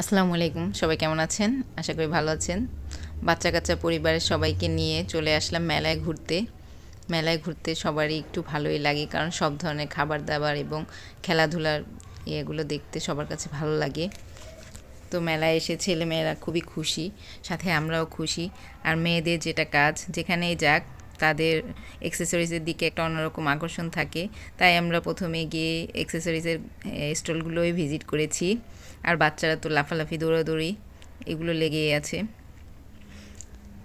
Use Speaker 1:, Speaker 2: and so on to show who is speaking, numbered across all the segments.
Speaker 1: আসসালামু আলাইকুম, সবাই কেমন আছেন? আশা করি ভালো আছেন। বাচ্চা-কাচ্চা পরিবারের সবাইকে নিয়ে চলে আসলাম মেলায় ঘুরতে। মেলায় ঘুরতে সবারই একটু ভালোই লাগে, কারণ সব ধরনের খাবার-দাবার এবং খেলাধুলার ইয়েগুলো দেখতে সবার কাছে ভালো লাগে। তো মেলায় এসে ছেলেমেয়েরা খুবই খুশি, সাথে আমরাও খুশি। আর মেয়েদের যেটা কাজ, যেখানেই যাক তাদের অ্যাক্সেসরিজের দিকে একটা অন্যরকম আকর্ষণ থাকে। তাই আমরা প্রথমে গিয়ে অ্যাক্সেসরিজের স্টলগুলোই ভিজিট করেছি। আর বাচ্চারা তো লাফালাফি দৌড়াদৌড়ি এগুলো লেগেই আছে।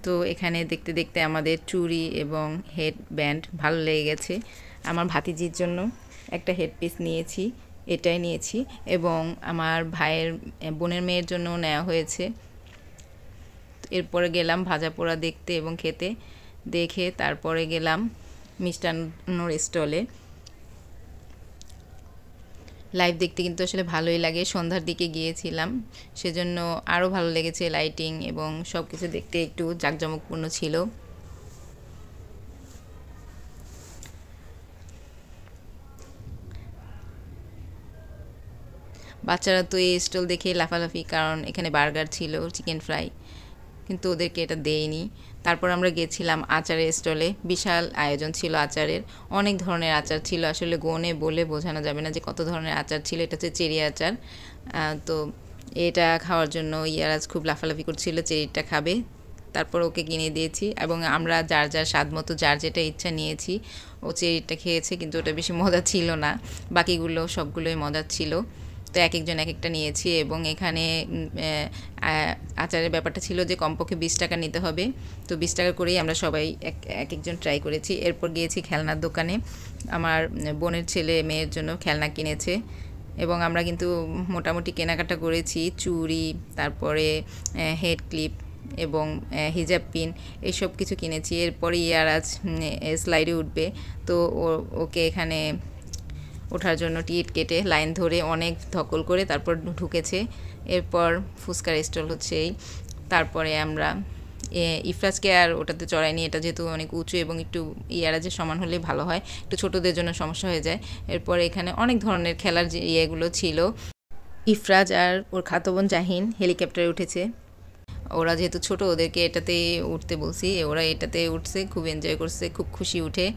Speaker 1: তো এখানে দেখতে দেখতে আমাদের চুড়ি এবং হেড ব্যান্ড ভালো লেগে গেছে। আমার ভাতিজির জন্য একটা হেডপিস নিয়েছি, এটাই নিয়েছি, এবং আমার ভাইয়ের বোনের মেয়ের জন্যও নেওয়া হয়েছে। এরপরে গেলাম ভাজা পোড়া দেখতে এবং খেতে, দেখে তারপরে গেলাম মিষ্টান্নর স্টলে। লাইভ দেখতে কিন্তু আসলে ভালোই লাগে, সন্ধ্যার দিকে গিয়েছিলাম, সেজন্য আরও ভালো লেগেছে। লাইটিং এবং সব কিছু দেখতে একটু জাঁকজমকপূর্ণ ছিল। বাচ্চারা তো এই স্টল দেখে লাফালাফি, কারণ এখানে বার্গার ছিল, চিকেন ফ্রাই, কিন্তু ওদেরকে এটা দেয়নি। তারপর আমরা গেছিলাম আচারের স্টলে। বিশাল আয়োজন ছিল আচারের, অনেক ধরনের আচার ছিল, আসলে গনে বলে বোঝানো যাবে না যে কত ধরনের আচার ছিল। এটা হচ্ছে চেরি আচার। তো এটা খাওয়ার জন্য ইয়ারাজ খুব লাফালাফি করছিল, চেরিটা খাবে। তারপর ওকে কিনে দিয়েছি, এবং আমরা যার যার স্বাদ মতো যার যেটা ইচ্ছা নিয়েছি। ও চেরিটা খেয়েছে, কিন্তু ওটা বেশি মজা ছিল না, বাকিগুলো সবগুলোই মজার ছিল। তো এক একজন এক একটা নিয়েছি, এবং এখানে আচারের ব্যাপারটা ছিল যে কমপক্ষে 20 টাকা নিতে হবে। তো 20 টাকা করেই আমরা সবাই এক একজন ট্রাই করেছি। এরপর গিয়েছি খেলনার দোকানে, আমার বোনের ছেলে মেয়ের জন্য খেলনা কিনেছে, এবং আমরা কিন্তু মোটামুটি কেনাকাটা করেছি। চুড়ি, তারপরে হেড ক্লিপ এবং হিজাব পিন, এইসব কিছু কিনেছি। এরপরে ইয়ারাজ স্লাইডে উঠবে, তো ওকে এখানে ওঠার জন্য টিকিট কেটে লাইন ধরে অনেক ধকল করে তারপর ঢুকেছে। এরপর ফুচকার স্টল হচ্ছে। তারপরে আমরা ইফরাজকে আর ওটাতে চড়াইনি, এটা যেহেতু অনেক উঁচু এবং একটু ইয়ারাজের সমান হলেই ভালো হয়, একটু ছোটোদের জন্য সমস্যা হয়ে যায়। এরপর এখানে অনেক ধরনের খেলার যে ইয়েগুলো ছিল। ইফরাজ আর ওর খাতো বোন জাহিন হেলিকপ্টারে উঠেছে। ওরা যেহেতু ছোট, ওদেরকে এটাতে উঠতে বলছি, ওরা এটাতে উঠছে, খুব এনজয় করছে, খুব খুশি উঠে।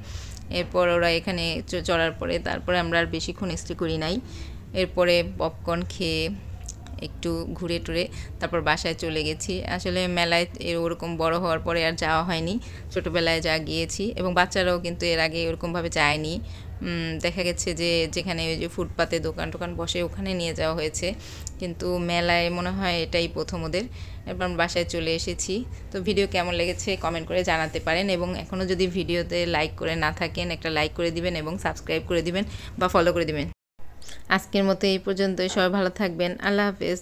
Speaker 1: এরপর ওরা এখানে চড়ার পরে তারপরে আমরা আর বেশিক্ষণ স্টে করি নাই। এরপরে পপকর্ন খেয়ে একটু ঘুরে টুরে তারপর বাসায় চলে গেছি। আসলে মেলায় ওরকম বড় হওয়ার পরে আর যাওয়া হয়নি, ছোটোবেলায় যা গিয়েছি, এবং বাচ্চারাও কিন্তু এর আগে ওরকমভাবে যায়নি। দেখা গেছে যে যেখানে ওই যে ফুটপাতে দোকান টোকান বসে ওখানে নিয়ে যাওয়া হয়েছে, কিন্তু মেলায় মনে হয় এটাই প্রথম ওদের। এরপর আমরা বাসায় চলে এসেছি। তো ভিডিও কেমন লেগেছে কমেন্ট করে জানাতে পারেন, এবং এখনও যদি ভিডিওতে লাইক করে না থাকেন একটা লাইক করে দিবেন, এবং সাবস্ক্রাইব করে দিবেন বা ফলো করে দিবেন। আজকের মতো এই পর্যন্তই, সবাই ভালো থাকবেন। আল্লাহ হাফেজ।